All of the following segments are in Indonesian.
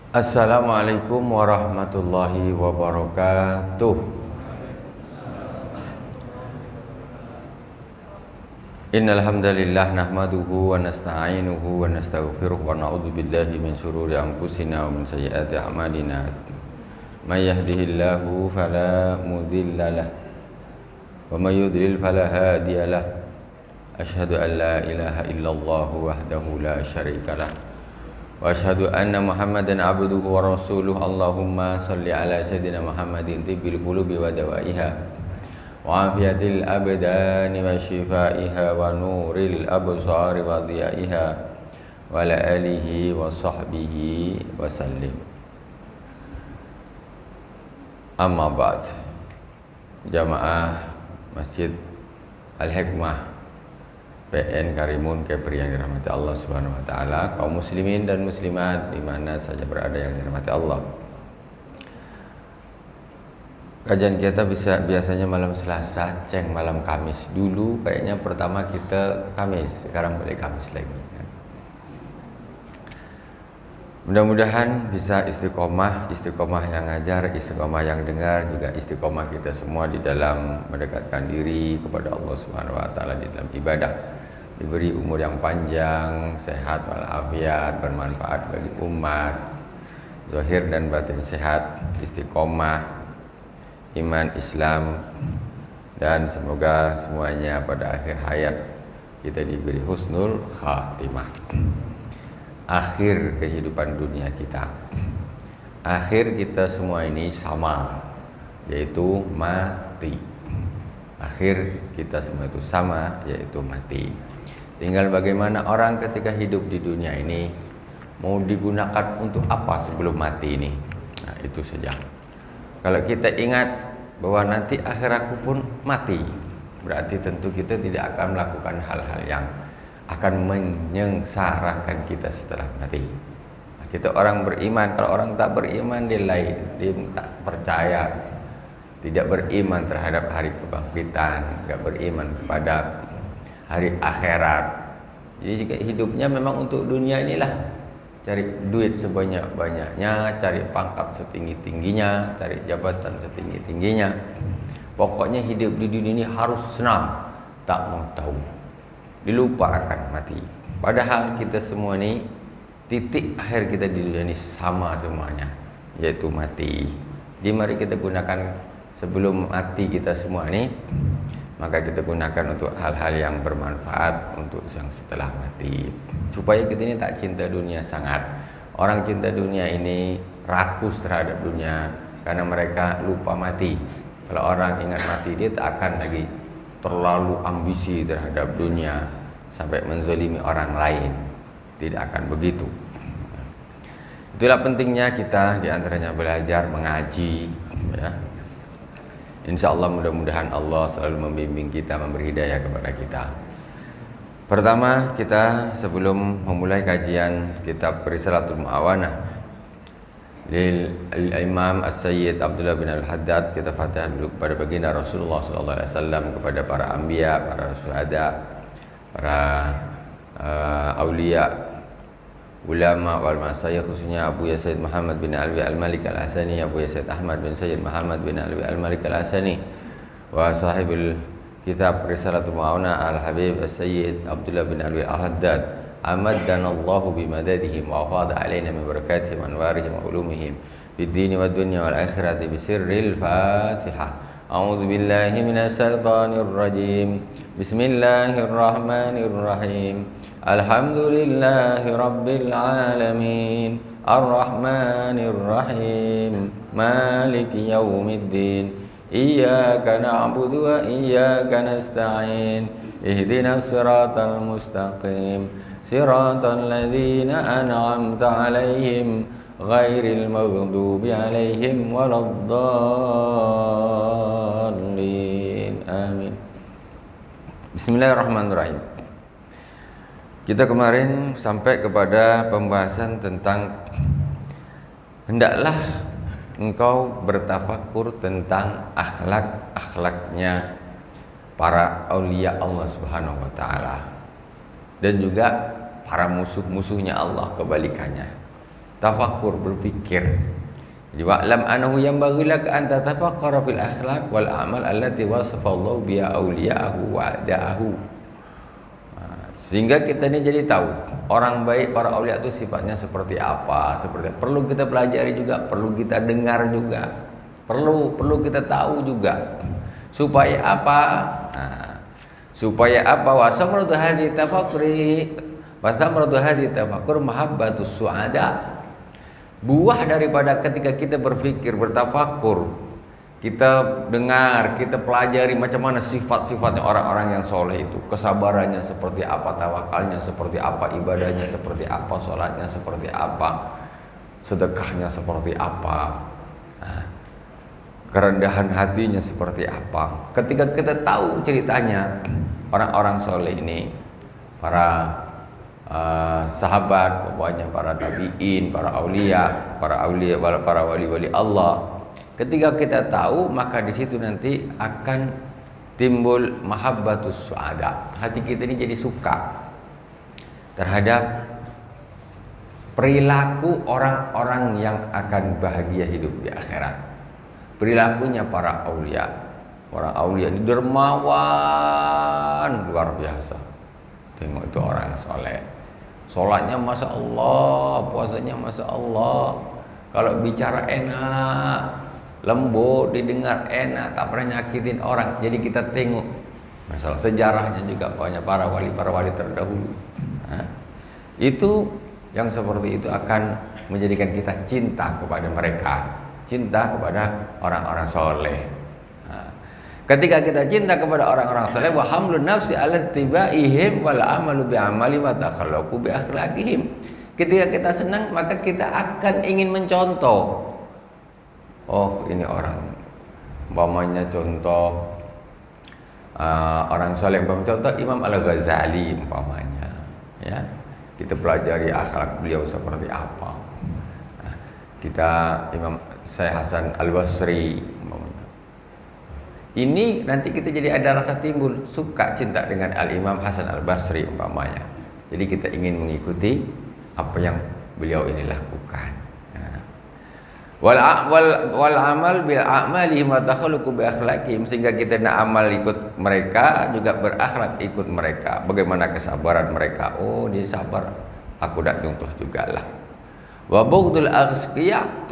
Assalamualaikum warahmatullahi wabarakatuh. Innal hamdalillah nahmaduhu wa nasta'inuhu wa nastaghfiruh wa na'udzu billahi min shururi anfusina wa min sayyiati a'malina. May yahdihillahu fala mudilla lahu wa may yudlil fala hadiya lahu. Asyhadu an la ilaha illallah wahdahu la syarika lahu wa asyhadu anna Muhammadan abduhu wa rasuluh. Allahumma salli ala sayyidina Muhammadin tibbil qulubi wa dawaiha wa afiyatil abdani wa shifaiha wa nuril absari wa dhiyaiha wa ala alihi wa sahbihi wa sallim. Amma ba'd. Jamaah Masjid Al-Hikmah PN Karimun Kepri yang dirahmati Allah Subhanahu wa taala, kaum muslimin dan muslimat di mana saja berada yang dirahmati Allah. Kajian kita biasanya malam Selasa, ceng malam Kamis. Dulu kayaknya pertama kita Kamis, sekarang boleh Kamis lagi. Mudah-mudahan bisa istiqomah yang ngajar, istiqomah yang dengar, juga istiqomah kita semua di dalam mendekatkan diri kepada Allah Subhanahu wa taala di dalam ibadah. Diberi umur yang panjang, sehat walafiat, bermanfaat bagi umat, zahir dan batin sehat, istiqomah, iman Islam, dan semoga semuanya pada akhir hayat kita diberi husnul khatimah. Akhir kehidupan dunia kita, akhir kita semua ini sama, yaitu mati. Akhir kita semua itu sama, yaitu mati. Tinggal bagaimana orang ketika hidup di dunia ini mau digunakan untuk apa sebelum mati ini. Nah, itu saja. Kalau kita ingat bahwa nanti akhir aku pun mati, berarti tentu kita tidak akan melakukan hal-hal yang akan menyengsarakan kita setelah mati. Nah, kita orang beriman. Kalau orang tak beriman dia lain, dia tak percaya, tidak beriman terhadap hari kebangkitan, tidak beriman kepada hari akhirat. Jadi jika hidupnya memang untuk dunia inilah, cari duit sebanyak-banyaknya, cari pangkat setinggi-tingginya, cari jabatan setinggi-tingginya. Pokoknya hidup di dunia ini harus senang, tak mau tahu, dilupa akan mati. Padahal kita semua ini titik akhir kita di dunia ini sama semuanya, yaitu mati. Jadi mari kita gunakan sebelum mati kita semua ini, maka kita gunakan untuk hal-hal yang bermanfaat untuk yang setelah mati, supaya kita ini tak cinta dunia sangat. Orang cinta dunia ini rakus terhadap dunia karena mereka lupa mati. Kalau orang ingat mati, dia tak akan lagi terlalu ambisi terhadap dunia sampai menzalimi orang lain. Tidak akan begitu. Itulah pentingnya kita diantaranya belajar mengaji, ya. Insya Allah mudah-mudahan Allah selalu membimbing kita, memberi hidayah kepada kita. Pertama, kita sebelum memulai kajian kitab Risalatul Mu'awanah lil Imam As-Sayyid Abdullah bin Al-Haddad, kita Fatihah dulu kepada baginda Rasulullah SAW, kepada para anbiya, para syuhada, para aulia, ulama wal masyayikh, khususnya Abu Sayyid Muhammad bin Alwi Al-Malik Al-Hasani, Abu Sayyid Ahmad bin Sayyid Muhammad bin Alwi Al-Malik Al-Hasani, wa sahibul kitab Risalatul Mu'awanah Al-Habib Sayyid Abdullah bin Alwi Al-Haddad, amaddanallahu bimadadihim wa afada alaina min barakatihim wa anwarihim wa ulumihim fid dini wad dunya wal akhirati bisirril Fatihah. A'udzu billahi minasy syaithanir rajim. Bismillahirrahmanirrahim. Alhamdulillahi rabbil alamin, arrahmanir rahim, maliki yaumiddin, iyyaka na'budu wa iyyaka nasta'in, ihdinas siratal mustaqim, siratal ladzina an'amta 'alaihim ghairil maghdubi 'alaihim waladdallin. Amin. Bismillahirrahmanirrahim. Kita kemarin sampai kepada pembahasan tentang hendaklah engkau bertafakur tentang akhlak-akhlaknya para aulia Allah Subhanahu wa taala, dan juga para musuh-musuhnya Allah kebalikannya. Tafakkur, berpikir. Jadi wa'lam annahu yanbaghi laka an tatafakkara fil akhlaq wal a'mal allati wasafa Allah biha awliya'ahu wa a'da'ahu. Sehingga kita ini jadi tahu orang baik, para aulia itu sifatnya seperti apa, seperti perlu kita pelajari juga, perlu kita dengar juga, perlu kita tahu juga. Supaya apa? Supaya apa? Wasamratu hadhi tafakkuri, wasamratu hadhi tafakkur mahabbatus su'ada. Buah daripada ketika kita berpikir, bertafakur, kita dengar, kita pelajari macam mana sifat-sifatnya orang-orang yang soleh itu, kesabarannya seperti apa, tawakalnya seperti apa, ibadahnya seperti apa, sholatnya seperti apa, sedekahnya seperti apa, kerendahan hatinya seperti apa. Ketika kita tahu ceritanya orang-orang soleh ini, para sahabat, pokoknya para tabi'in, para aulia, para wali-wali Allah. Ketika kita tahu, maka di situ nanti akan timbul mahabbatus su'ada. Hati kita ini jadi suka terhadap perilaku orang-orang yang akan bahagia hidup di akhirat. Perilakunya para aulia. Para aulia ini dermawan luar biasa. Tengok itu orang soleh. Sholatnya Masya Allah, puasanya Masya Allah. Kalau bicara enak, lembut, didengar enak, tak pernah nyakitin orang. Jadi kita tengok masalah sejarahnya juga banyak para wali terdahulu. Itu yang seperti itu akan menjadikan kita cinta kepada mereka, cinta kepada orang-orang soleh. Ketika kita cinta kepada orang-orang saleh, wa hamlun nafsi ala tibaihim wal amalu bi amali wa takhallaqu bi akhlaqihim. Ketika kita senang, maka kita akan ingin mencontoh. Oh, ini orang, umpamanya contoh orang saleh, contoh Imam Al-Ghazali umpamanya, ya. Kita pelajari akhlak beliau seperti apa. Kita Imam Syekh Hasan Al-Basri. Ini nanti kita jadi ada rasa timbul suka cinta dengan Al-Imam Hasan Al-Basri umpamanya. Jadi kita ingin mengikuti apa yang beliau ini lakukan. Wal amal bil a'mali wa takhalluqu bi akhlaqihim, sehingga kita nak amal ikut mereka, juga berakhlak ikut mereka. Bagaimana kesabaran mereka? Oh, dia sabar, aku nak contoh jugalah. Wa bughdul asqiya.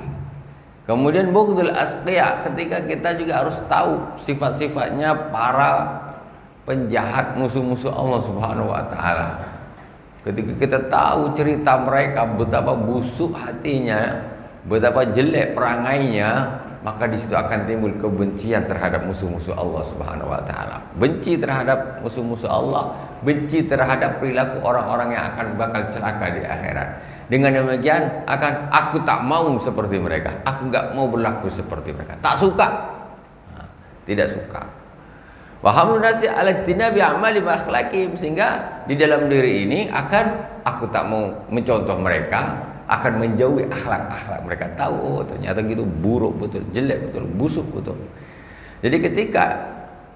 Kemudian bughdul asqiya, ketika kita juga harus tahu sifat-sifatnya para penjahat, musuh-musuh Allah Subhanahu wa taala. Ketika kita tahu cerita mereka, betapa busuk hatinya, betapa jelek perangainya, maka di situ akan timbul kebencian terhadap musuh-musuh Allah Subhanahu wa taala. Benci terhadap musuh-musuh Allah, benci terhadap perilaku orang-orang yang akan bakal celaka di akhirat. Dengan demikian aku tak mau seperti mereka, aku enggak mau berlaku seperti mereka, tak suka, tidak suka. Wa hamlun nasi ala ijtinabi amali wa akhlaqihim, sehingga di dalam diri ini aku tak mau mencontoh mereka, akan menjauhi akhlak mereka. Tahu, oh ternyata gitu, buruk betul, jelek betul, busuk betul. Jadi ketika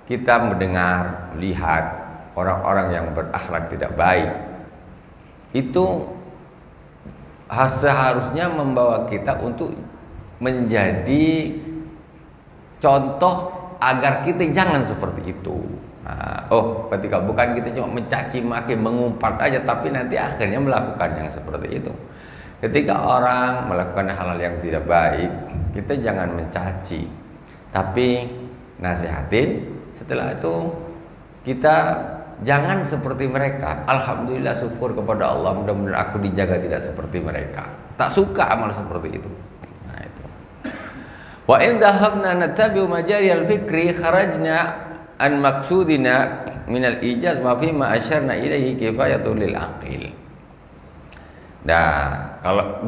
kita mendengar, melihat orang-orang yang berakhlak tidak baik, itu seharusnya membawa kita untuk menjadi contoh agar kita jangan seperti itu. Ketika bukan kita cuma mencaci maki, mengumpat aja, tapi nanti akhirnya melakukan yang seperti itu. Ketika orang melakukan hal-hal yang tidak baik, kita jangan mencaci, tapi nasihatin. Setelah itu kita jangan seperti mereka. Alhamdulillah, syukur kepada Allah, mudah-mudahan aku dijaga tidak seperti mereka. Tak suka amal seperti itu. Nah itu. Wa in dhahabna natabi'u majari al-fikri kharajna an maqsudina min al-ijaz ma fi ma asyarna ilaihi kifayatul lil aqil. Nah, kalau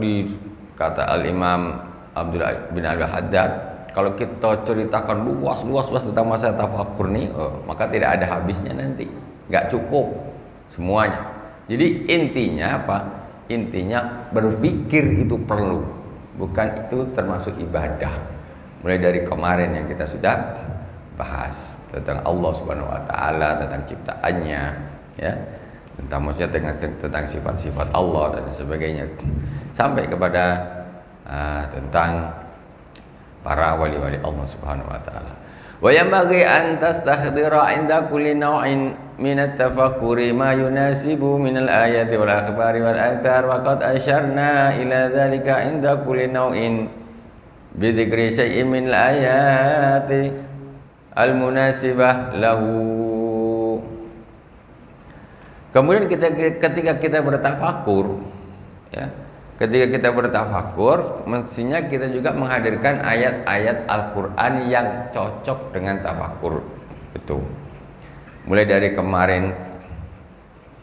kata Al-Imam Abdullah bin Al-Haddad, kalau kita ceritakan luas tentang masalah tafakur nih, maka tidak ada habisnya nanti. Nggak cukup semuanya. Jadi intinya apa? Intinya berpikir itu perlu, bukan itu termasuk ibadah. Mulai dari kemarin yang kita sudah bahas tentang Allah Subhanahu wa taala, tentang ciptaannya, ya. maksudnya tentang sifat-sifat Allah dan sebagainya, sampai kepada tentang para wali-wali Allah Subhanahu wa taala. Wa yanbaghi an tastakhdira 'inda kulli naw'in min at-tafakkuri ma yunasibu min al-ayati wal akhbari wal athar, wa qad asharna ila dhalika 'inda kulli naw'in bi dzikri syai'in min al-ayati al-munasibah lahu. Kemudian ketika kita bertafakur, ya, ketika kita bertafakur, mestinya kita juga menghadirkan ayat-ayat Al-Quran yang cocok dengan tafakur itu. Mulai dari kemarin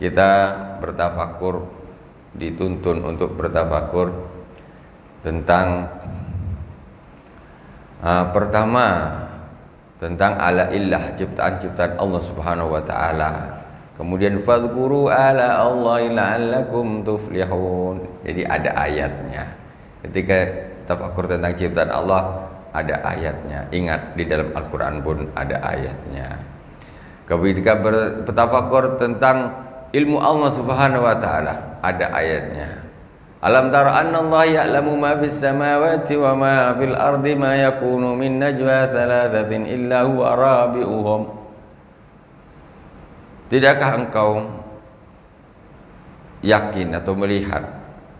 kita bertafakur, dituntun untuk bertafakur tentang pertama tentang ala-illah, ciptaan-ciptaan Allah Subhanahu wa taala. Kemudian fadhkuru ala Allahi la'allakum tuflihun. Jadi ada ayatnya. Ketika tafakur tentang ciptaan Allah, ada ayatnya. Ingat, di dalam Al-Quran pun ada ayatnya. Ketika bertafakur tentang ilmu Allah Subhanahu wa taala, ada ayatnya. Alam tara anna Allah ya'lamu ma fis samawati wa ma fil ardi ma yakunu min najwa thalathatin illa huwa rabi'uhum. Tidakkah engkau yakin atau melihat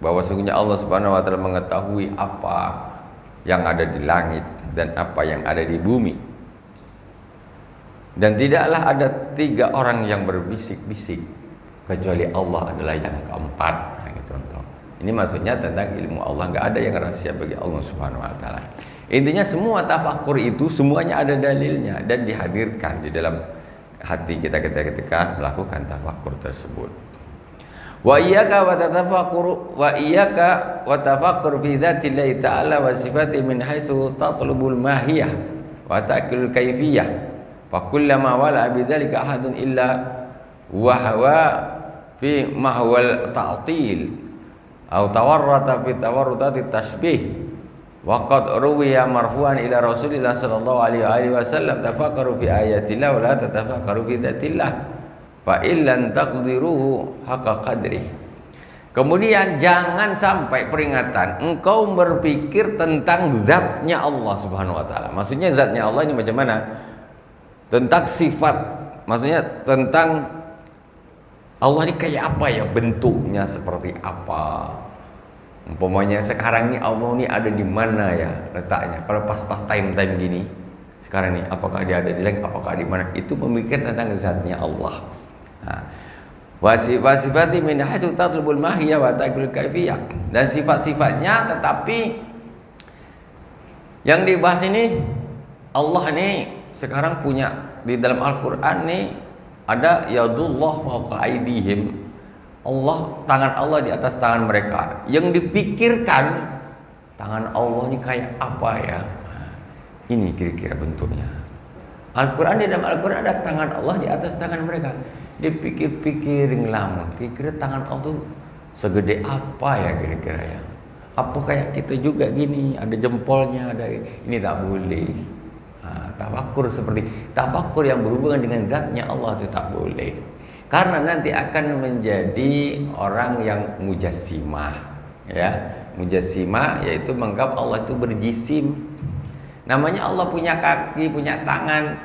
bahwa sesungguhnya Allah Subhanahu wa taala mengetahui apa yang ada di langit dan apa yang ada di bumi, dan tidaklah ada 3 orang yang berbisik-bisik kecuali Allah adalah yang keempat. Nah, ini contoh. Ini maksudnya tentang ilmu Allah, nggak ada yang rahasia bagi Allah Subhanahu wa taala. Intinya semua tafakur itu semuanya ada dalilnya dan dihadirkan di dalam hati kita ketika melakukan tafakur tersebut. Wa iyyaka wa tatafakkur wa tafakkur fi dzatillahi ta'ala wa sifatihi min haitsu tatlubul mahiyah wa ta'kilul kaifiyah. Fa kullama wala bidzalika ahadun illa wa huwa fi mahwal ta'til aw tawarrata fi tawarrutati tashbih. Wa qad ruwiya marfu'an ila Rasulillah sallallahu alaihi wasallam tafakkaru fi ayatillah wa la tatafakkaru fi dzatillah fa illan taqdiruhu haqqa qadri. Kemudian jangan sampai peringatan engkau berpikir tentang zatnya Allah Subhanahu wa taala. Maksudnya zatnya Allah ini macam mana? Tentang sifat, maksudnya tentang Allah ini kayak apa ya, bentuknya seperti apa. Umpamanya sekarang ini Allah ini ada di mana ya letaknya? Kalau pas time gini, sekarang ini apakah dia ada di langit, apakah di mana? Itu memikirkan tentang zatnya Allah. Wasifati min haitsu tatlubul mahiyya wa ta'kilul kaifiyah. Dan sifat-sifatnya, tetapi yang dibahas ini Allah ini sekarang punya di dalam Al-Qur'an nih ada yadullah fawqa aydihim. Allah, tangan Allah di atas tangan mereka. Yang dipikirkan tangan Allah ini kayak apa ya? Ini kira-kira bentuknya. Al-Quran, di dalam Al-Quran ada tangan Allah di atas tangan mereka. Dipikir-pikir ngelamun, kira-kira tangan Allah itu segede apa ya kira-kira ya? Apa kayak kita juga gini, ada jempolnya, ada ini, tak boleh. Tafakur seperti tafakur yang berhubungan dengan zatnya Allah itu tak boleh. Karena nanti akan menjadi orang yang mujassimah, ya. Mujassimah yaitu menganggap Allah itu berjisim. Namanya Allah punya kaki, punya tangan.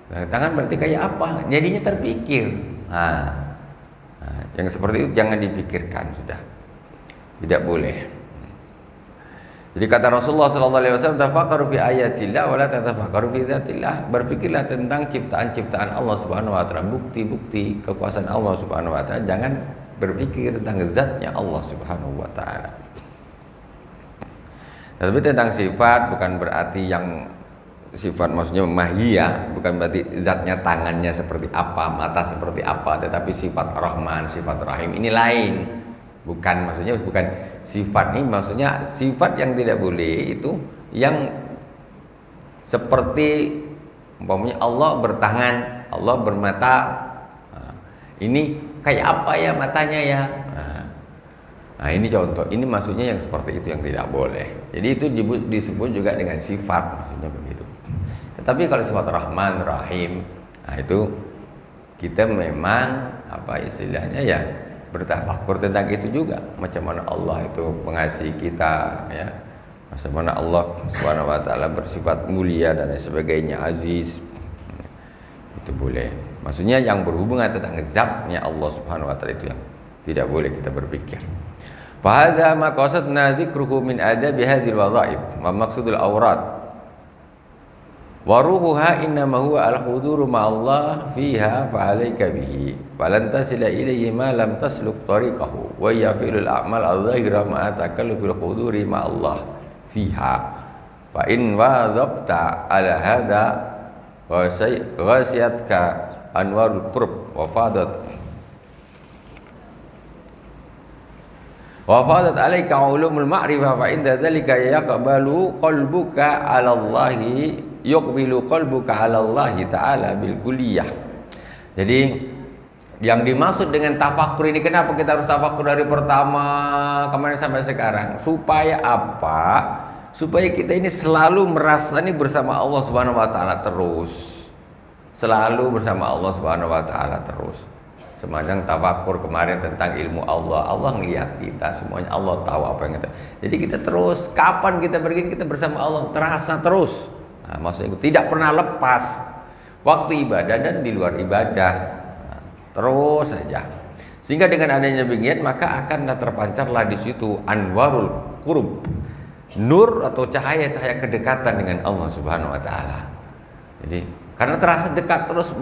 Nah, tangan berarti kayak apa? Jadinya terpikir. Yang seperti itu jangan dipikirkan, sudah. Tidak boleh. Jadi kata Rasulullah SAW, tafakkaru fi ayatillah wa la tatafakkaru fi dzatillah. Berpikirlah tentang ciptaan-ciptaan Allah Subhanahu wa taala, bukti-bukti kekuasaan Allah Subhanahu wa taala, jangan berpikir tentang zatnya Allah Subhanahu wa taala. Tapi tentang sifat bukan berarti yang sifat maksudnya mahiyah, bukan berarti zatnya tangannya seperti apa, mata seperti apa, tetapi sifat Rahman, sifat Rahim ini lain. Bukan, maksudnya bukan sifat ini, maksudnya sifat yang tidak boleh itu yang seperti umpamanya Allah bertangan, Allah bermata. Ini kayak apa ya matanya ya? Nah, ini contoh. Ini maksudnya yang seperti itu yang tidak boleh. Jadi itu disebut juga dengan sifat, maksudnya begitu. Tetapi kalau sifat Rahman, Rahim, nah itu kita memang apa istilahnya ya bertafakur tentang itu juga, macam mana Allah itu mengasihi kita ya, macam mana Allah Subhanahu wa taala bersifat mulia dan lain sebagainya, aziz. Itu boleh. Maksudnya yang berhubungan tentang zatnya Allah Subhanahu wa taala itu yang tidak boleh kita berpikir. Fa hadza ma qasadna dzikruhu min adabi hadhil wadhaif wa maqsudul awrad. Wa ruhuha innama huwa al-huduru ma'allah fiha fa 'alaika bihi falan tasila ilayhi ma lam tasluk tariqahu wa yafilul a'mal adh-dhahira ma'a takallufil huduri ma'allah fiha fa in wadhabta ala hadha wa ghasiyatka anwarul qurb wa fadat alaika ulumul ma'rifah fa inda dzalika yaqbalu qalbuka 'ala Allahi yuqbilu qalbuka 'ala Allahi ta'ala bil kulliyah. Jadi yang dimaksud dengan tafakur ini, kenapa kita harus tafakur dari pertama kemarin sampai sekarang? Supaya apa? Supaya kita ini selalu merasa ini bersama Allah Subhanahu wa taala terus. Selalu bersama Allah Subhanahu wa taala terus. Semacam tafakur kemarin tentang ilmu Allah, Allah melihat kita semuanya, Allah tahu apa yang kita. Jadi kita terus, kapan kita begini kita bersama Allah terasa terus. Nah, maksudnya itu tidak pernah lepas waktu ibadah dan di luar ibadah, nah, terus saja. Sehingga dengan adanya demikian maka akan terpancarlah di situ anwarul qurb, nur atau cahaya-cahaya kedekatan dengan Allah Subhanahu wa taala. Jadi karena terasa dekat terus,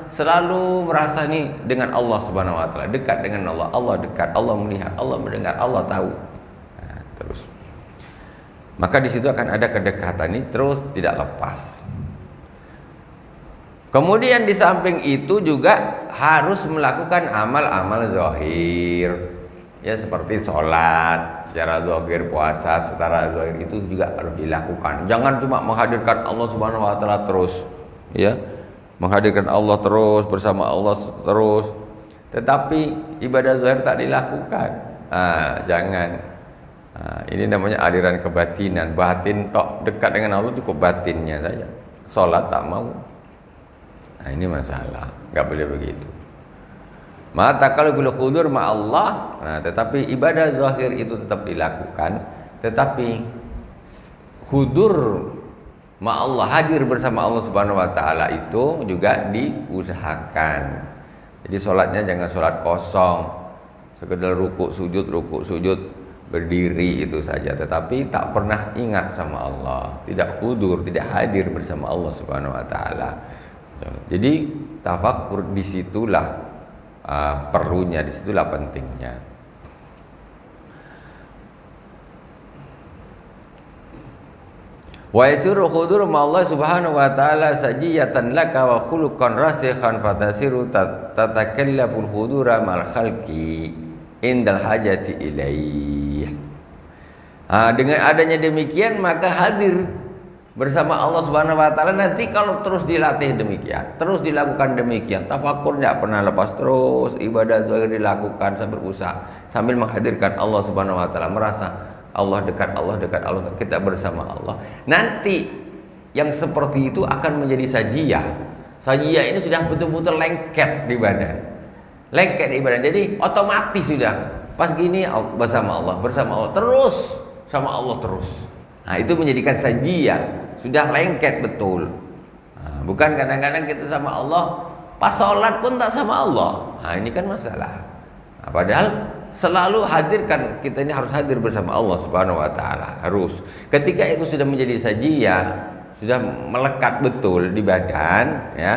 selalu merasa nih dengan Allah Subhanahu wa taala, dekat dengan Allah, Allah dekat, Allah melihat, Allah mendengar, Allah tahu. Nah, terus maka di situ akan ada kedekatan ini terus tidak lepas. Kemudian di samping itu juga harus melakukan amal-amal zahir. Ya seperti sholat secara zahir, puasa secara zahir itu juga harus dilakukan. Jangan cuma menghadirkan Allah Subhanahu wa taala terus, ya. Menghadirkan Allah terus, bersama Allah terus. Tetapi ibadah zahir tak dilakukan. Jangan. Ini namanya aliran kebatinan, batin tok, dekat dengan Allah cukup batinnya saja, sholat tak mau. Nah ini masalah, nggak boleh begitu. Mata kalau bila khudur ma Allah, nah, tetapi ibadah zahir itu tetap dilakukan, tetapi khudur ma Allah, hadir bersama Allah Subhanahu wa taala itu juga diusahakan. Jadi sholatnya jangan sholat kosong, sekedar rukuk sujud berdiri itu saja, tetapi tak pernah ingat sama Allah, tidak khudur, tidak hadir bersama Allah Subhanahu wa taala. Jadi tafakur disitulah perlunya, disitulah pentingnya. Wa yasiru khudur ma Allah Subhanahu wa taala sajiyatan laka wa khuluqan rasikhan fatasiru tatakallaful khudura mal khalqi indal hajati ilaih. Dengan adanya demikian maka hadir bersama Allah Subhanahu wa taala nanti kalau terus dilatih demikian, terus dilakukan demikian, tafakur tidak pernah lepas, terus ibadah zahir dilakukan sambil usaha, sambil menghadirkan Allah Subhanahu wa taala, merasa Allah dekat, Allah dekat, Allah dekat, kita bersama Allah. Nanti yang seperti itu akan menjadi sajiyah. Sajiyah ini sudah betul-betul lengket di badan. Lengket di badan. Jadi otomatis sudah pas gini bersama Allah terus sama Allah terus. Nah, itu menjadikan sajiyah, sudah lengket betul. Nah, bukan kadang-kadang kita sama Allah pas sholat pun tak sama Allah. Nah, ini kan masalah. Nah, padahal selalu hadirkan, kita ini harus hadir bersama Allah Subhanahu wa taala, harus. Ketika itu sudah menjadi sajiyah, sudah melekat betul di badan, ya.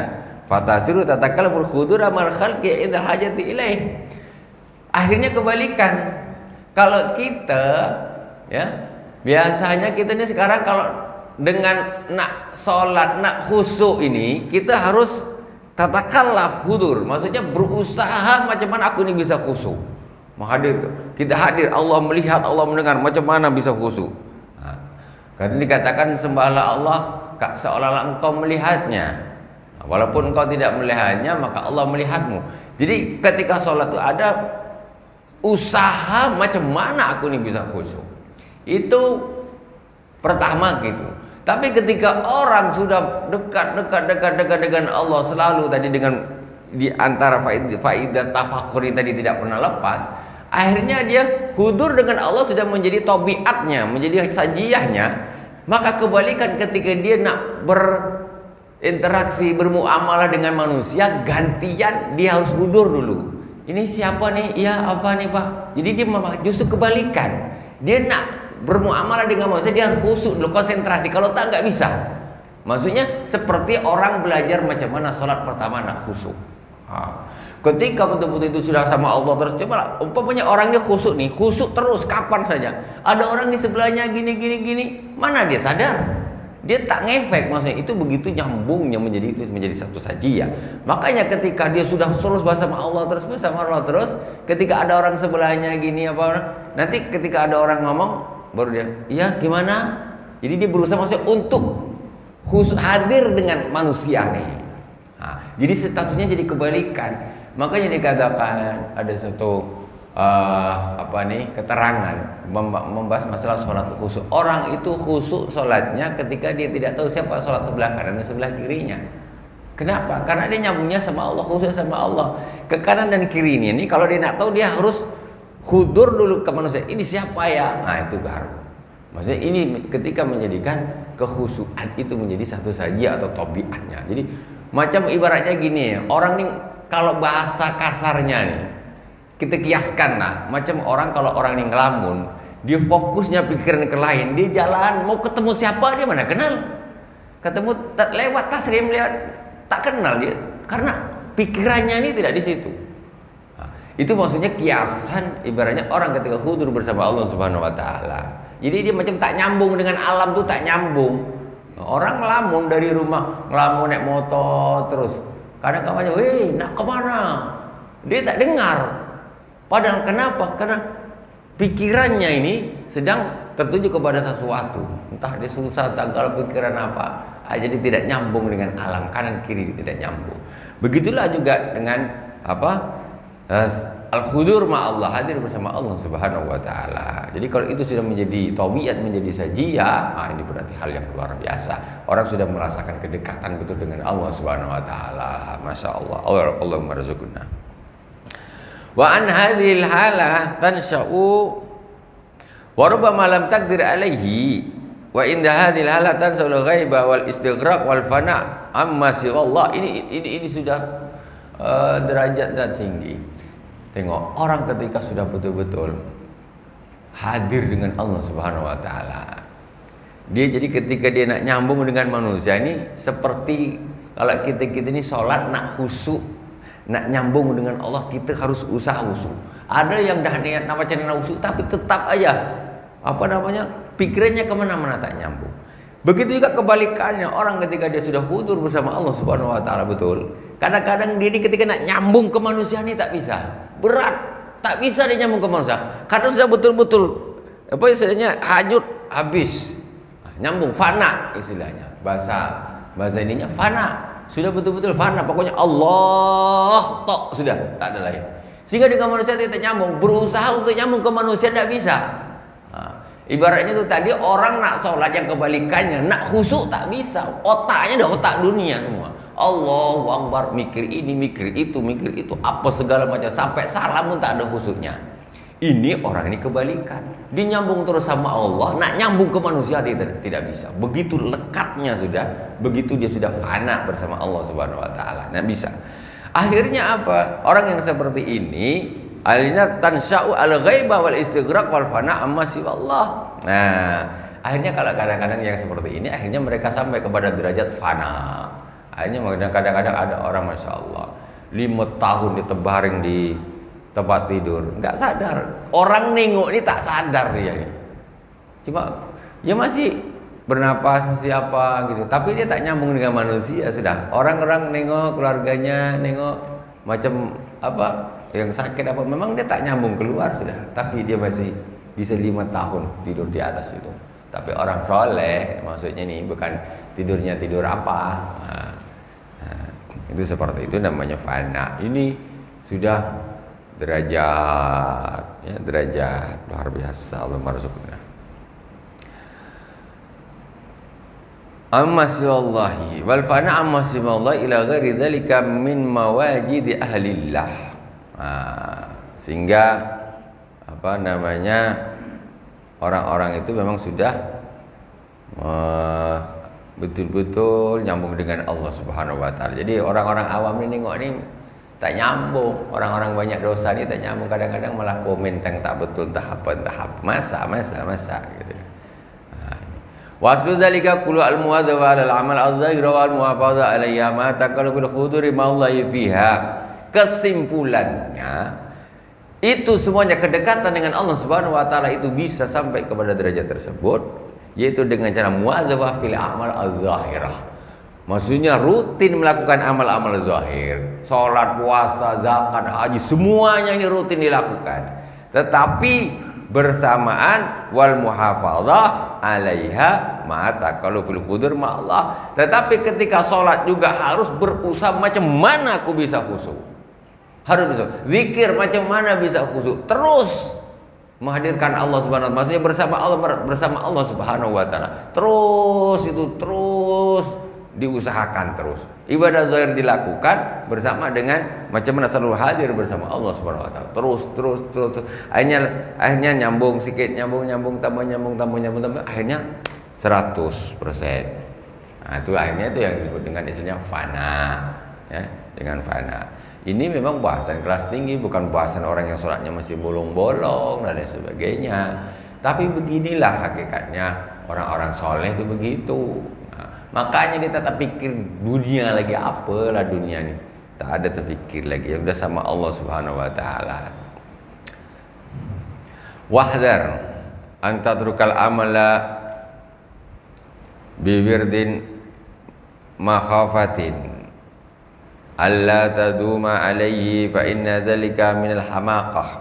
Fatasiru tatakallabul khudur amal khalqi idza hajati ilaih. Akhirnya kebalikan. Kalau kita, ya, biasanya kita ini sekarang kalau dengan nak sholat, nak khusyuk ini, kita harus tatakallaf khudur, maksudnya berusaha macam mana aku ini bisa khusyuk. Menghadir, kita hadir, Allah melihat, Allah mendengar, macam mana bisa khusyuk. Nah, karena dikatakan sembahlah Allah seolah-olah engkau melihatnya. Walaupun engkau tidak melihatnya, maka Allah melihatmu. Jadi ketika sholat itu ada usaha macam mana aku ini bisa khusyuk. Itu pertama gitu. Tapi ketika orang sudah dekat dengan Allah selalu tadi dengan di antara faidah tafakur ini tadi tidak pernah lepas, akhirnya dia hudur dengan Allah sudah menjadi tabiatnya, menjadi sajiyahnya. Maka kebalikan ketika dia nak berinteraksi, bermuamalah dengan manusia, gantian dia harus hudur dulu. Ini siapa nih? Iya apa nih Pak? Jadi dia justru kebalikan. Dia nak bermuamalah dengan manusia, dia harus khusyuk dulu, konsentrasi. Kalau tak nggak bisa. Maksudnya seperti orang belajar macam mana sholat pertama nak khusyuk. Ketika betul-betul itu sudah sama Allah terus, coba umpamanya orang dia khusyuk nih, khusyuk terus kapan saja. Ada orang di sebelahnya gini, mana dia sadar? Dia tak ngefek, maksudnya itu begitu nyambungnya menjadi satu sajiyah. Makanya ketika dia sudah terus bersama Allah terus, ketika ada orang sebelahnya gini nanti ketika ada orang ngomong baru dia, iya gimana? Jadi dia berusaha maksudnya untuk hadir dengan manusia nih. Jadi statusnya jadi kebalikan. Makanya dikatakan ada satu keterangan membahas masalah sholat khusyuk. Orang itu khusyuk sholatnya ketika dia tidak tahu siapa sholat sebelah kanan dan sebelah kirinya. Kenapa? Karena dia nyambungnya sama Allah, khusyuk sama Allah. Ke kanan dan kiri ini kalau dia nak tahu dia harus hudur dulu ke manusia. Ini siapa ya? Nah itu baru. Maksudnya ini ketika menjadikan kekhusyukan itu menjadi satu saja atau tabiatnya. Jadi macam ibaratnya gini ya, orang nih kalau bahasa kasarnya nih kita kiaskan lah, macam orang kalau orang ini ngelamun, dia fokusnya pikiran ke lain, dia jalan mau ketemu siapa dia mana kenal, ketemu lewat taslim lewat tak kenal dia, karena pikirannya ini tidak di situ. Itu maksudnya kiasan ibaratnya orang ketika hudur bersama Allah Subhanahu Wa Taala. Jadi dia macam tak nyambung dengan alam tuh, tak nyambung. Orang ngelamun dari rumah, ngelamun naik motor terus, kadang-kadang, weh nak kemana? Dia tak dengar. Padahal kenapa? Karena pikirannya ini sedang tertuju kepada sesuatu. Entah dia susah, tanggal pikiran apa. Jadi tidak nyambung dengan alam, kanan kiri tidak nyambung. Begitulah juga dengan al-khudur ma'allah, hadir bersama Allah Subhanahu Wa Taala. Jadi kalau itu sudah menjadi tabiat, menjadi sajiyah, ini berarti hal yang luar biasa. Orang sudah merasakan kedekatan betul dengan Allah Subhanahu Wa Taala. Masya Allah. Allahumma razaqna. Wa an hadhil halah tansha'u wa rubbama lam taqdir alaihi wa inda hadhil halah tansha'ul ghaiba wal istighraq wal fana amma sirallah. Ini sudah derajat dan tinggi. Tengok orang ketika sudah betul-betul hadir dengan Allah Subhanahu Wa Taala, dia jadi ketika dia nak nyambung dengan manusia ini seperti kalau kita ini sholat nak khusyuk, nak nyambung dengan Allah, kita harus usaha khusyuk. Ada yang dah niat nama cari khusyuk tapi tetap aja pikirannya kemana-mana tak nyambung. Begitu juga kebalikannya, orang ketika dia sudah hudur bersama Allah Subhanahu Wa Taala betul, kadang-kadang dia ketika nak nyambung ke manusia ini tak bisa, berat, tak bisa dia nyambung ke manusia karena sudah betul-betul istilahnya hanyut habis, nyambung fana istilahnya, bahasa ininya fana. Sudah betul-betul fana, pokoknya Allah tok, sudah tak ada lain. Sehingga dengan manusia tidak nyambung, berusaha untuk nyambung ke manusia tidak bisa. Ibaratnya itu tadi orang nak sholat yang kebalikannya, nak khusyuk tak bisa, otaknya dah otak dunia semua. Allahu Akbar, mikir ini, mikir itu, apa segala macam, sampai salam pun tak ada khusyuknya. Ini orang ini kebalikan, dia nyambung terus sama Allah, nak nyambung ke manusia tidak bisa. Begitu lekatnya sudah, begitu dia sudah fana bersama Allah Subhanahu Wa Taala, tidak bisa. Akhirnya apa? Orang yang seperti ini, alina tansya'u al-ghaiba wal istighraq wal fana amma siwallah. Nah, akhirnya kalau kadang-kadang yang seperti ini, akhirnya mereka sampai kepada derajat fana. Akhirnya kadang-kadang ada orang Masya Allah 5 tahun ditebaring di tempat tidur, nggak sadar. Orang nengok ini tak sadar dia ini. Cuma ya masih bernapas, masih apa gitu. Tapi dia tak nyambung dengan manusia sudah. Orang-orang nengok keluarganya, nengok macam apa yang sakit apa, memang dia tak nyambung keluar sudah. Tapi dia masih bisa 5 tahun tidur di atas itu. Tapi orang soleh, maksudnya nih bukan tidurnya tidur apa. Itu seperti itu namanya fana. Ini sudah derajat, ya, derajat luar biasa. Allah marzuqna. amma siwallahi wal fana amma siwallahi ila ghairi dzalika min mawajid ahlillah. Sehingga apa namanya, orang-orang itu memang sudah betul-betul nyambung dengan Allah Subhanahu wa taala. Jadi orang-orang awam ini nengok ini tak nyambung, orang-orang banyak dosa ini tak nyambung, kadang-kadang malah komen tentang tak betul, tahap masa gitu. Waslu zalika kullu al-muwadzawa 'ala al-amal az-zahir wa al-muhafazah 'alayha ma taqallubul khuduri ma Allah fiha. Kesimpulannya itu semuanya kedekatan dengan Allah Subhanahu wa taala itu bisa sampai kepada derajat tersebut, yaitu dengan cara muwadzabah fil amal az-zahirah. Maksudnya rutin melakukan amal-amal zahir, salat, puasa, zakat, haji, semuanya ini rutin dilakukan. Tetapi bersamaan wal muhafadzah 'alaiha ma taqallufil khudur ma Allah. Tetapi ketika salat juga harus berusaha macam mana aku bisa khusyuk. Harus bisa zikir, macam mana bisa khusyuk, terus menghadirkan Allah Subhanahu wa taala, maksudnya bersama Allah Subhanahu wa taala. Terus diusahakan terus. Ibadah zahir dilakukan bersama dengan macam mana selalu hadir bersama Allah Subhanahu wa taala. Terus. Akhirnya nyambung sikit, nyambung tambah, akhirnya 100%. Nah, itu akhirnya itu yang disebut dengan istilahnya fana, ya, dengan fana. Ini memang bahasan kelas tinggi, bukan bahasan orang yang sholatnya masih bolong-bolong dan lain sebagainya. Tapi beginilah hakikatnya orang-orang soleh itu begitu. Nah, makanya dia tak pikir dunia lagi, apalah dunia ini. Tak ada terpikir lagi, yang sudah sama Allah Subhanahu wa taala. Wahdar an tatrukal amala biwirdin makhafatin alla taduma alaihi fa inna dzalika minal hamaqah.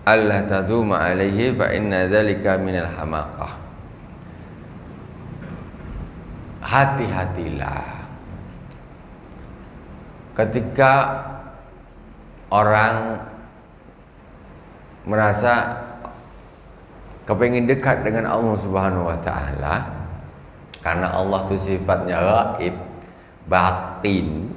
Alla taduma alaihi fa inna dzalika minal hamaqah. Hati-hatilah ketika orang merasa kepingin dekat dengan Allah Subhanahu wa taala, karena Allah itu sifatnya gaib, batin,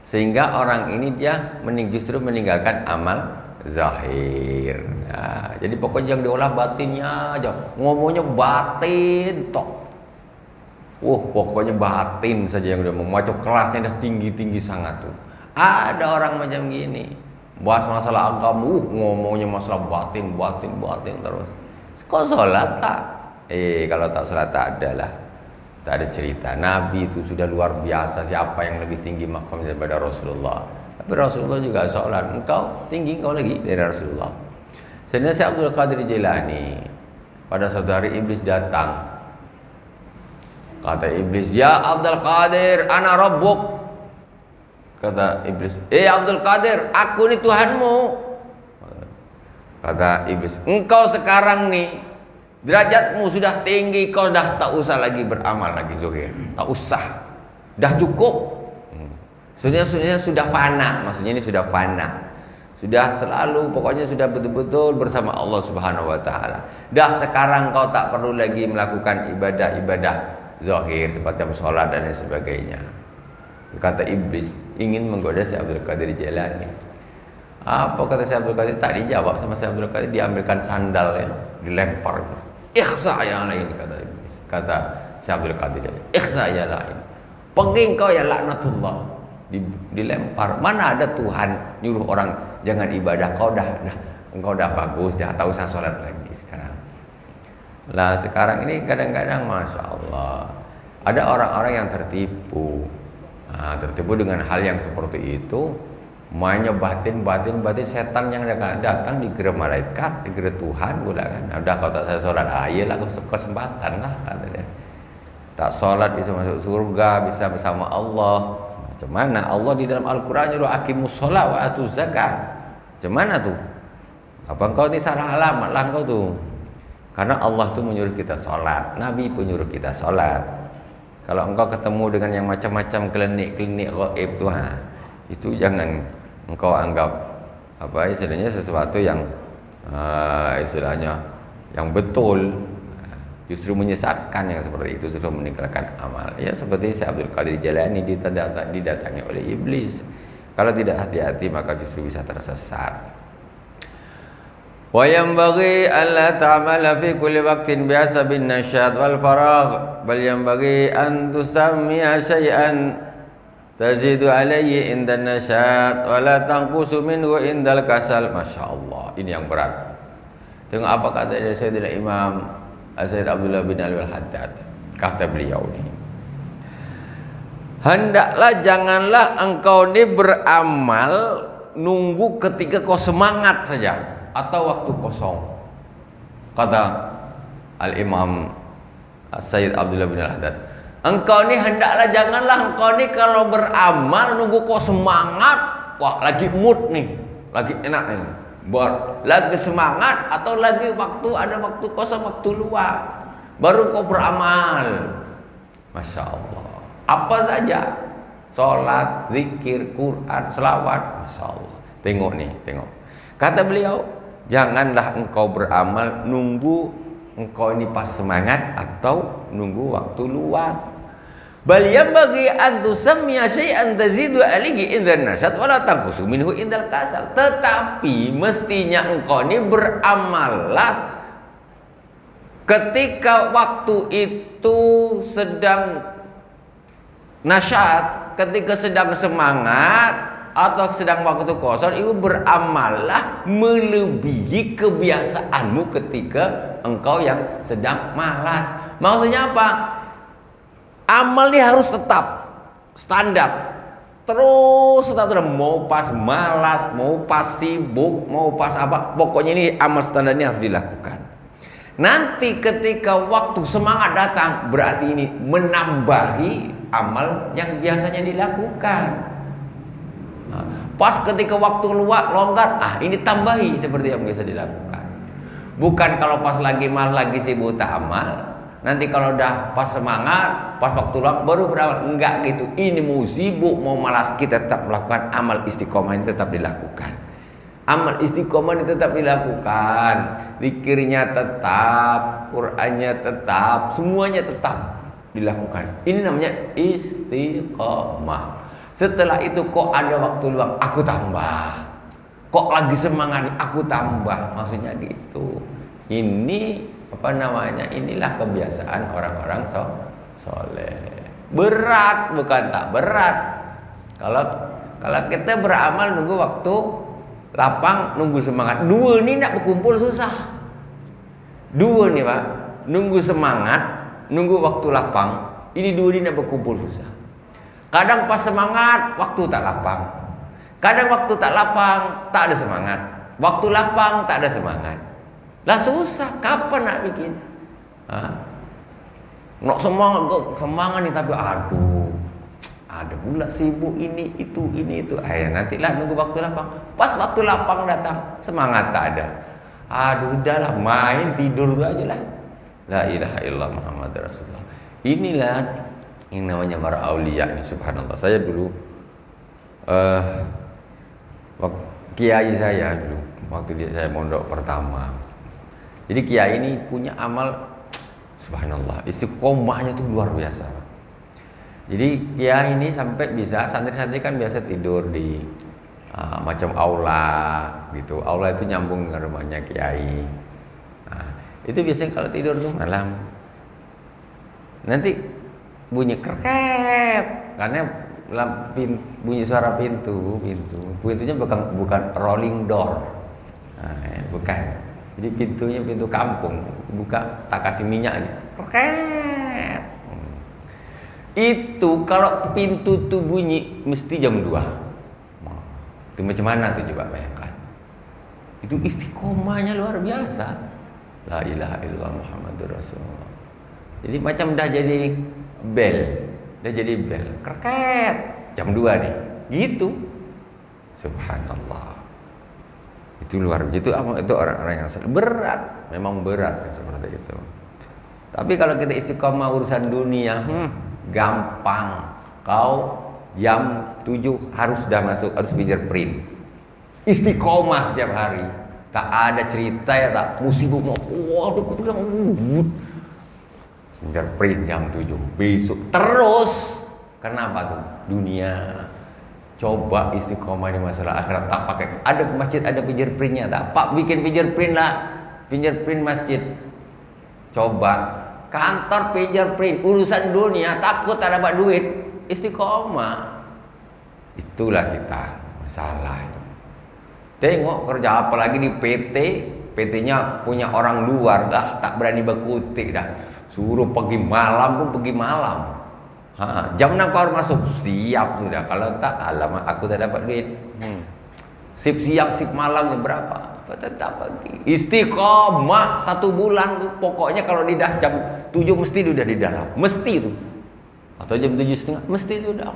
sehingga orang ini dia justru meninggalkan amal zahir. Nah, jadi pokoknya yang diolah batinnya aja, ngomongnya batin tok. Pokoknya batin saja yang udah memacok, kelasnya dah tinggi sangat tuh. Ada orang macam gini, bahas masalah agama, ngomongnya masalah batin terus. Kok sholat tak? Kalau tak sholat tak ada lah. Tak ada cerita. Nabi itu sudah luar biasa. Siapa yang lebih tinggi makamnya daripada Rasulullah? Tapi Rasulullah juga sholat. Engkau tinggi, engkau lagi dari Rasulullah. Sebenarnya Syekh Abdul Qadir Jailani, pada suatu hari iblis datang. Kata iblis, ya Abdul Qadir, ana rabbuk. Kata iblis, Abdul Qadir, aku ini Tuhanmu. Kata iblis, engkau sekarang nih derajatmu sudah tinggi, kau dah tak usah lagi beramal lagi zuhir, tak usah, dah cukup. Sebenarnya sudah fana, maksudnya ini sudah fana, sudah selalu, pokoknya sudah betul-betul bersama Allah Subhanahu wa taala. Dah sekarang kau tak perlu lagi melakukan ibadah-ibadah zahir seperti sholat dan lain sebagainya. Kata iblis ingin menggoda Syekh Abdul Qadir Jailani. Apa kata Syekh Abdul Qadir? Tak dijawab sama Syekh Abdul Qadir, diambilkan sandal ya, dilempar. Ikhsa ya lain, kata iblis. Kata Syekh Abdul Qadir, ikhsa ya lain, pergi kau ya laknatullah. Dilempar. Mana ada Tuhan nyuruh orang jangan ibadah, engkau dah bagus, dah tak usah sholat lagi sekarang. Lah sekarang ini kadang-kadang Masya Allah ada orang-orang yang tertipu. Tertipu dengan hal yang seperti itu. Mainnya batin, setan yang datang dikira malaikat, dikira Tuhan pula kan. Udah kau tak saya sholat, iyalah kesempatan lah kata dia. Tak sholat bisa masuk surga, bisa bersama Allah. Macam mana Allah di dalam Al-Quran nyuruh aqimus sholat wa atuz zakat. Macam mana tuh? Apa engkau ini salah alamat lah engkau tuh? Karena Allah tuh menyuruh kita sholat, Nabi pun nyuruh kita sholat. Kalau engkau ketemu dengan yang macam-macam klinik gaib tuh, itu jangan engkau anggap apa istilahnya sesuatu yang istilahnya yang betul, justru menyesatkan yang seperti itu, justru meninggalkan amal. Ya seperti Syekh Abdul Qadir Jailani didatangi oleh iblis. Kalau tidak hati-hati maka justru bisa tersesat. Wa yanbaghi alla ta'mala fi kulli waqtin bihasabin nasyat wal faragh, bal yanbaghi an tusammiya syai'an tazidu alayhi indan nasyat wa la tanqusu minhu indal kasal. Masya Allah, ini yang berat. Tengok apa kata dari Sayyidina Imam Sayyid Abdullah bin Alwi Al-Haddad. Kata beliau ini, hendaklah janganlah engkau ini beramal nunggu ketika kau semangat saja atau waktu kosong. Kata Al-Imam Sayyid Abdullah bin Al-Haddad, engkau ini hendaklah janganlah engkau ini kalau beramal nunggu kau semangat, wah lagi mood nih, lagi enak nih, lagi semangat, atau lagi ada waktu kosong, waktu luang, baru kau beramal. Masya Allah, apa saja, sholat, zikir, Quran, selawat, Masya Allah. Tengok nih, tengok. Kata beliau, janganlah engkau beramal nunggu engkau ini pas semangat atau nunggu waktu luang. Bal yanbaghi an tusammiya syai'an tazidu alayhi indan nasyat wa la tanqusu minhu indal kasal. Tetapi mestinya engkau ini beramallah ketika waktu itu sedang nasyat, ketika sedang semangat atau sedang waktu kosong, itu beramallah melebihi kebiasaanmu ketika engkau yang sedang malas. Maksudnya apa? Amal ini harus tetap standar, terus mau pas malas, mau pas sibuk, mau pas apa, pokoknya ini amal standar ini harus dilakukan. Nanti ketika waktu semangat datang, berarti ini menambahi amal yang biasanya dilakukan. Pas ketika waktu longgar, ini tambahi seperti yang biasa dilakukan. Bukan kalau pas lagi malas, lagi sibuk tak amal. Nanti kalau udah pas semangat, pas waktu luang baru beramal. Enggak gitu. Ini mau sibuk, mau malas, kita tetap melakukan amal istiqomah ini, tetap dilakukan. Amal istiqomah ini tetap dilakukan. Zikirnya tetap, Qur'annya tetap, semuanya tetap dilakukan. Ini namanya istiqomah. Setelah itu kok ada waktu luang, aku tambah. Kok lagi semangat, aku tambah. Maksudnya gitu. Ini apa namanya, inilah kebiasaan orang-orang soleh. Berat bukan tak berat. Kalau kita beramal nunggu waktu lapang, nunggu semangat, dua ini nak berkumpul susah. Dua nih Pak, nunggu semangat, nunggu waktu lapang, ini dua ini nak berkumpul susah. Kadang pas semangat waktu tak lapang, kadang waktu tak lapang tak ada semangat, waktu lapang tak ada semangat. Lah susah, kapan nak bikin? Nak semangat nih, tapi aduh, ada pula sibuk ini itu. Nantilah nunggu waktu lapang. Pas waktu lapang datang, semangat tak ada. Aduh, udahlah, main tidur tu aja lah. La ilaha illallah Muhammad Rasulullah. Inilah yang namanya para aulia ini, subhanallah. Saya dulu kiai saya dulu waktu saya mondok pertama. Jadi kiai ini punya amal, subhanallah, istiqomahnya tuh luar biasa. Jadi kiai ini sampai bisa, santri-santri kan biasa tidur di macam aula gitu. Aula itu nyambung dengan rumahnya kiai. Itu biasanya kalau tidur tuh malam, nanti bunyi kreket, karena bunyi suara pintunya bukan rolling door, bukan. Jadi pintunya pintu kampung, buka tak kasih minyaknya, kreket. Itu kalau pintu tuh bunyi mesti jam 2. Itu macam mana tuh, coba bayangkan. Itu istiqomahnya luar biasa. La ilaha illallah Muhammadur Rasulullah. Jadi macam dah jadi bel, kreket, jam 2 nih, gitu. Subhanallah. Itu luar biasa. Itu orang-orang yang berat, memang berat seperti itu. Tapi kalau kita istiqomah urusan dunia, gampang. Kau jam 7 harus sudah masuk, harus fingerprint. Istiqomah setiap hari. Tak ada cerita ya, tak musibah. Waduh, aku bilang fingerprint jam 7 besok terus. Kenapa tuh? Dunia. Coba istiqomah di masalah akhirat, tak pakai. Ada masjid ada fingerprintnya, tak? Pak bikin fingerprint lah, fingerprint masjid. Coba kantor fingerprint, urusan dunia, takut tak dapat duit, istiqomah. Itulah kita masalah itu. Tengok kerja apa lagi di PT, PT-nya punya orang luar, dah tak berani berkutik dah. Suruh pergi malam pun pergi malam. Jam 6 kau harus masuk, siap sudah. Kalau tak, alamak aku tak dapat duit. Sip siang, sip malamnya berapa? Tetap pergi. Istiqomah 1 bulan tuh. Pokoknya kalau di dah jam 7 mesti sudah di dalam, mesti tuh. Atau jam 7:30 mesti sudah.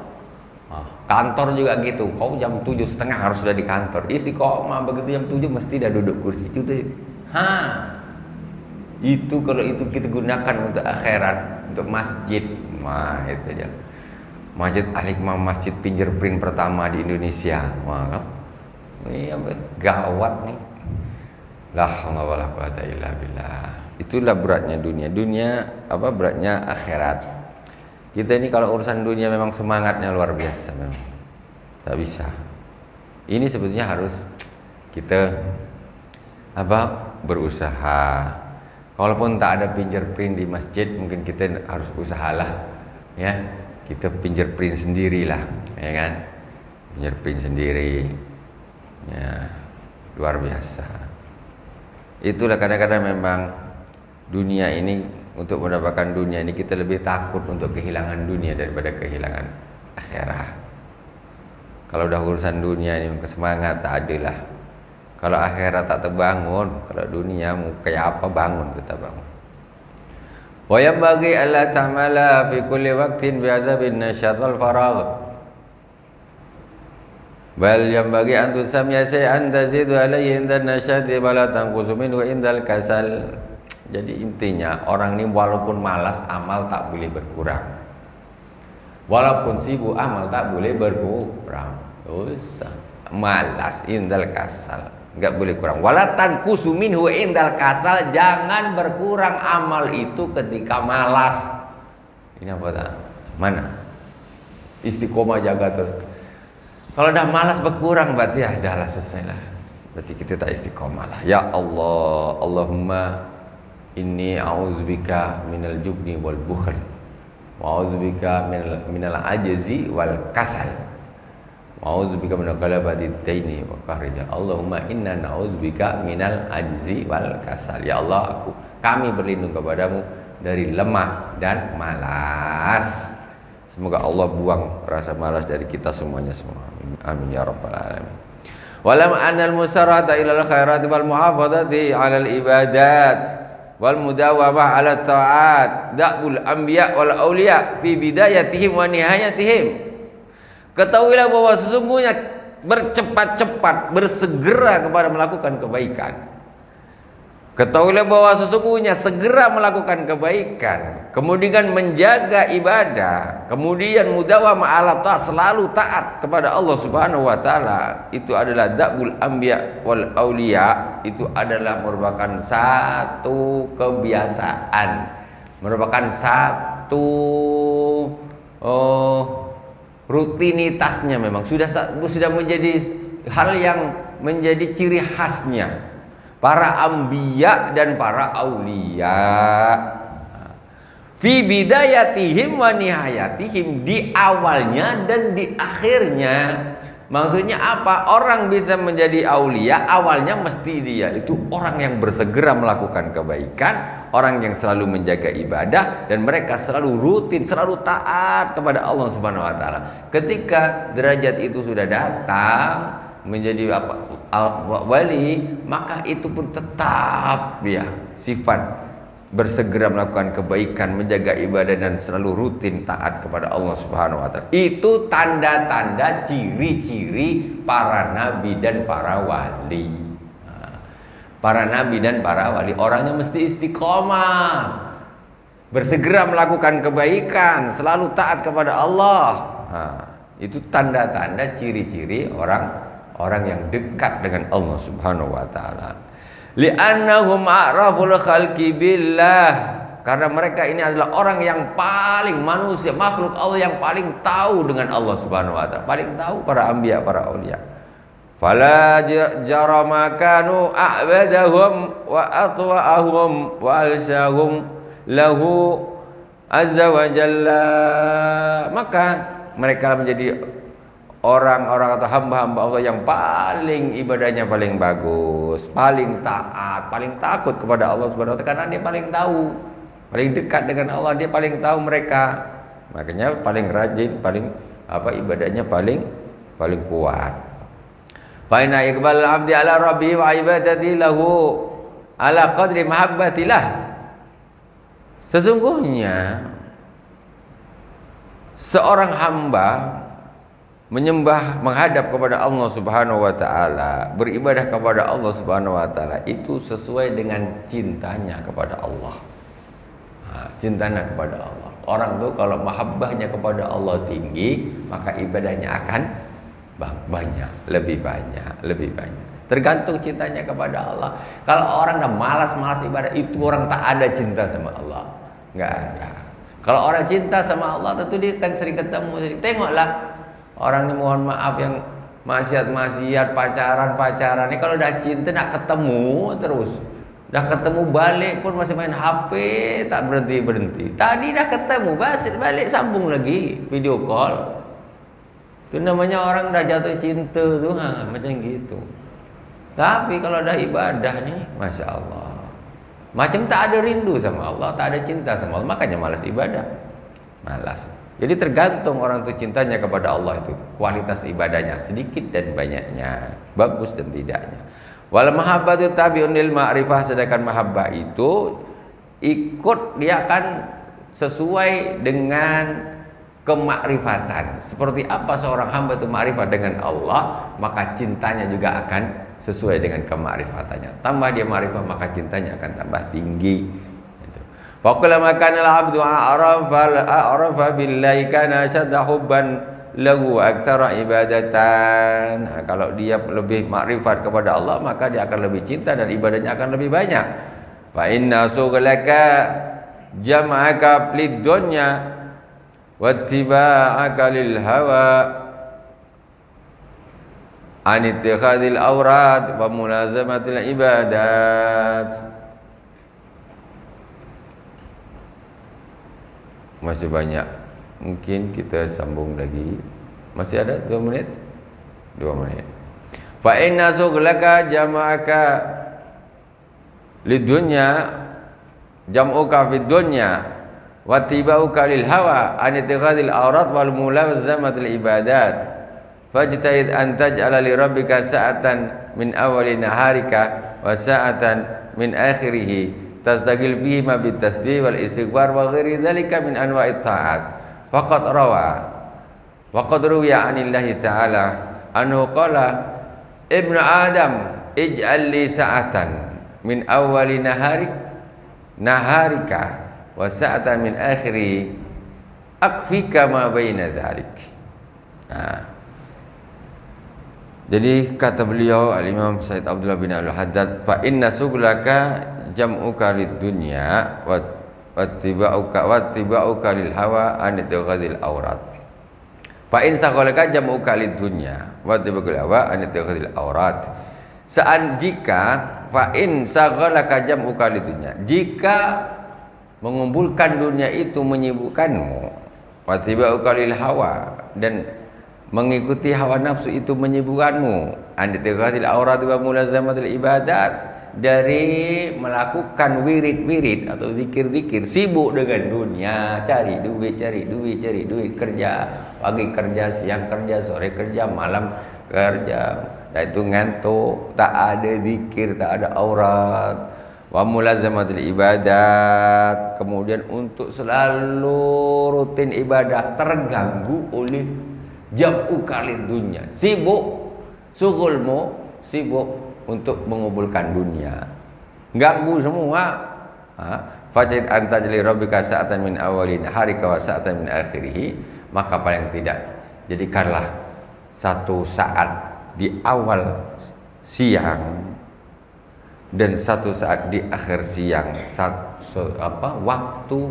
Kantor juga gitu, kau jam 7:30 harus sudah di kantor. Istiqomah begitu jam 7 mesti dah duduk kursi itu. Itu kalau itu kita gunakan untuk akhirat, untuk masjid. Wah, itu aja. Masjid Al-Hikmah, masjid fingerprint pertama di Indonesia. Wah, ini gawat nih. La haula wala quwata illa billah. Itulah beratnya dunia. Dunia apa beratnya akhirat. Kita ini kalau urusan dunia memang semangatnya luar biasa memang. Tak bisa. Ini sebetulnya harus kita berusaha. Kalaupun tak ada fingerprint di masjid, mungkin kita harus usahalah, ya. Kita fingerprint sendirilah, ya kan? Fingerprint sendiri, ya, luar biasa. Itulah kadang-kadang memang dunia ini, untuk mendapatkan dunia ini kita lebih takut untuk kehilangan dunia daripada kehilangan akhirat. Kalau udah urusan dunia ini semangat tak ada lah. Kalau akhirat tak terbangun, kalau dunia mau kayak apa bangun tetap bangun. Wa yanbaghi alla ta'mala fi kulli waqtin bi azabin nasyad wal faragh. Bal yanbaghi an tusamya shay'an tazidu alayhi inda nasyad wa la tanqusu minhu indal kasal. Jadi intinya orang ini walaupun malas, amal tak boleh berkurang. Walaupun sibuk, amal tak boleh berkurang. Usah malas indal kasal, enggak boleh kurang. Walatan kusuminhu indal kasal, jangan berkurang amal itu ketika malas. Ini apa tak? Mana? Istiqomah jaga terus. Kalau dah malas berkurang berarti ya dah selesai lah. Berarti kita tak istiqomah lah. Ya Allah, Allahumma inni a'udzubika minal jubni wal bukhl wa a'udzubika minal ajzi wal kasal wa a'udzubika min ghalabati daini wa qahri rijal. Allahumma inna na'udzubika minal ajzi wal kasal. Ya Allah, kami berlindung kepadamu dari lemah dan malas. Semoga Allah buang rasa malas dari kita semuanya semua. Amin ya rabbal alamin. Walam anal musarrata ilal khairati wal muhafadzati 'alal ibadat wal mudawamah ala ta'at da'bul anbiya wal auliya fi bidayatihim wa nihayatihim. Ketahuilah bahwa sesungguhnya bercepat-cepat, bersegera kepada melakukan kebaikan. Ketahuilah bahwa sesungguhnya segera melakukan kebaikan, kemudian menjaga ibadah, kemudian mudawamah ala ta'at, selalu taat kepada Allah Subhanahu wa taala, itu adalah da'bul anbiya wal auliya. Itu adalah merupakan satu kebiasaan, merupakan satu rutinitasnya, memang sudah menjadi hal yang menjadi ciri khasnya para anbiya dan para aulia. Fi bidayatihim wa nihayatihim, di awalnya dan di akhirnya. Maksudnya apa? Orang bisa menjadi aulia, awalnya mesti dia itu orang yang bersegera melakukan kebaikan, orang yang selalu menjaga ibadah, dan mereka selalu rutin, selalu taat kepada Allah Subhanahu wa taala. Ketika derajat itu sudah datang menjadi wali, maka itu pun tetap dia sifat bersegera melakukan kebaikan, menjaga ibadah, dan selalu rutin taat kepada Allah Subhanahu wa taala. Itu tanda-tanda ciri-ciri para nabi dan para wali. Para nabi dan para wali orangnya mesti istiqomah, bersegera melakukan kebaikan, selalu taat kepada Allah. Itu tanda-tanda ciri-ciri orang yang dekat dengan Allah Subhanahu wa taala. li'annahum a'raful khalqi billah, karena mereka ini adalah orang yang paling, manusia makhluk Allah yang paling tahu dengan Allah Subhanahu wa taala, paling tahu para anbiya, para aulia. Fala jarama kanu a'badahum wa atwa'ahum wa alsahum lahu azza wa jalla, maka mereka menjadi orang-orang atau hamba-hamba Allah yang paling ibadahnya paling bagus, paling taat, paling takut kepada Allah Subhanahu wa taala, karena dia paling tahu, paling dekat dengan Allah, dia paling tahu mereka. Makanya paling rajin, paling ibadahnya paling kuat. Fa inna iqbal 'abdi 'ala rabbi wa ibadati lahu 'ala qadri mahabbatillah. Sesungguhnya seorang hamba menyembah, menghadap kepada Allah Subhanahu wa taala, beribadah kepada Allah Subhanahu wa taala itu sesuai dengan cintanya kepada Allah. Cintanya kepada Allah. Orang tuh kalau mahabbahnya kepada Allah tinggi, maka ibadahnya akan banyak, lebih banyak. Tergantung cintanya kepada Allah. Kalau orang dah malas ibadah, itu orang tak ada cinta sama Allah. Enggak ada. Kalau orang cinta sama Allah, tentu dia akan sering ketemu. Tengoklah orang ini, mohon maaf, yang maksiat pacaran ini, kalau udah cinta nak ketemu terus. Dah ketemu balik pun masih main HP, tak berhenti. Tadi dah ketemu, balik sambung lagi video call. Itu namanya orang dah jatuh cinta tuh, macam gitu. Tapi kalau dah ibadah nih, Masya Allah, macam tak ada rindu sama Allah, tak ada cinta sama Allah, makanya malas ibadah, malas. Jadi tergantung orang itu cintanya kepada Allah itu, kualitas ibadahnya sedikit dan banyaknya, bagus dan tidaknya. Wal mahabbatu tabi'un lil ma'rifah, sedangkan mahabbah itu ikut, dia akan sesuai dengan kemakrifatan. Seperti apa seorang hamba itu makrifat dengan Allah, maka cintanya juga akan sesuai dengan kemakrifatannya. Tambah dia makrifat, maka cintanya akan tambah tinggi. Fakullama kana al-'abdu a'rafa billahi kana ashadda hubban lahu aktsara ibadatan. Kalau dia lebih makrifat kepada Allah, maka dia akan lebih cinta dan ibadahnya akan lebih banyak. Fa inna sughlaka jam'aka lid dunya wattiba'aka lil hawa an ittikhadil awrad wa mulazamatil ibadat. Masih banyak, mungkin kita sambung lagi. Masih ada 2 menit? 2 menit. Fa inna sughlaka jama'aka lidunya jam'uka fid dunya wattiba'uka lil hawa an ittikhadil awrad wal mulazamatil ibadat. Fajtahid an taj'ala li rabbika sa'atan min awwali naharika wa sa'atan min akhirih tastaqil fihi ma bit tasbih wal istighfar wa ghairi dzalika min anwa'it ta'at. Faqad ruwiya 'anillahi ta'ala annahu qala ibnu adam ij'al li sa'atan min awwali naharika wa sa'atan min akhiri akfika ma baina dzalik. Jadi kata beliau Al-Imam Said Abdullah bin Al-Haddad, fa inna sughlaka jam'uka lid dunya wattiba'uka lil hawa an ittikhadil awrad. Fa in saghalaka jam'uka lid dunya wattiba'uka lil hawa an ittikhadil awrad. Jika fa in saghalaka jam'uka lid dunya, jika mengumpulkan dunia itu menyibukkanmu, wattiba'uka lil hawa, dan mengikuti hawa nafsu itu menyibukkanmu, an ittikhadil awrad wa mulazamatil ibadat, dari melakukan wirid-wirid atau zikir-zikir, sibuk dengan dunia, cari duit, kerja, pagi kerja, siang kerja, sore kerja, malam kerja, dan itu ngantuk, tak ada zikir, tak ada aurat. Wa mulazamatul ibadat, kemudian untuk selalu rutin ibadah terganggu oleh jam'u kalid dunia, sibuk, sugulmu sibuk untuk mengumpulkan dunia, ganggu semua. Fajid antajli rabbika sa'atan min awalin harika wa sa'atan min akhirih, maka paling tidak jadikanlah satu saat di awal siang dan satu saat di akhir siang, waktu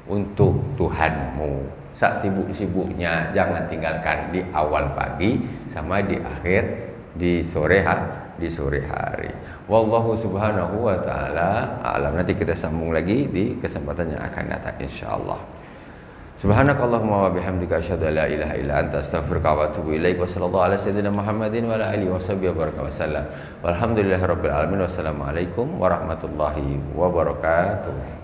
untuk Tuhanmu. Saat sibuk-sibuknya jangan tinggalkan di awal pagi sama di akhir di sore hari. Wallahu subhanahu wa ta'ala a'lam. Nanti kita sambung lagi di kesempatan yang akan datang insyaallah. Subhanakallahumma wa bihamdika asyhadu an la ilaha illa anta astaghfiruka wa atubu ilaik. Wa sallallahu ala sayyidina Muhammadin wa ala alihi washabbihi wa baraka wa sallam. Walhamdulillahirabbil alamin. Wassalamualaikum warahmatullahi wabarakatuh.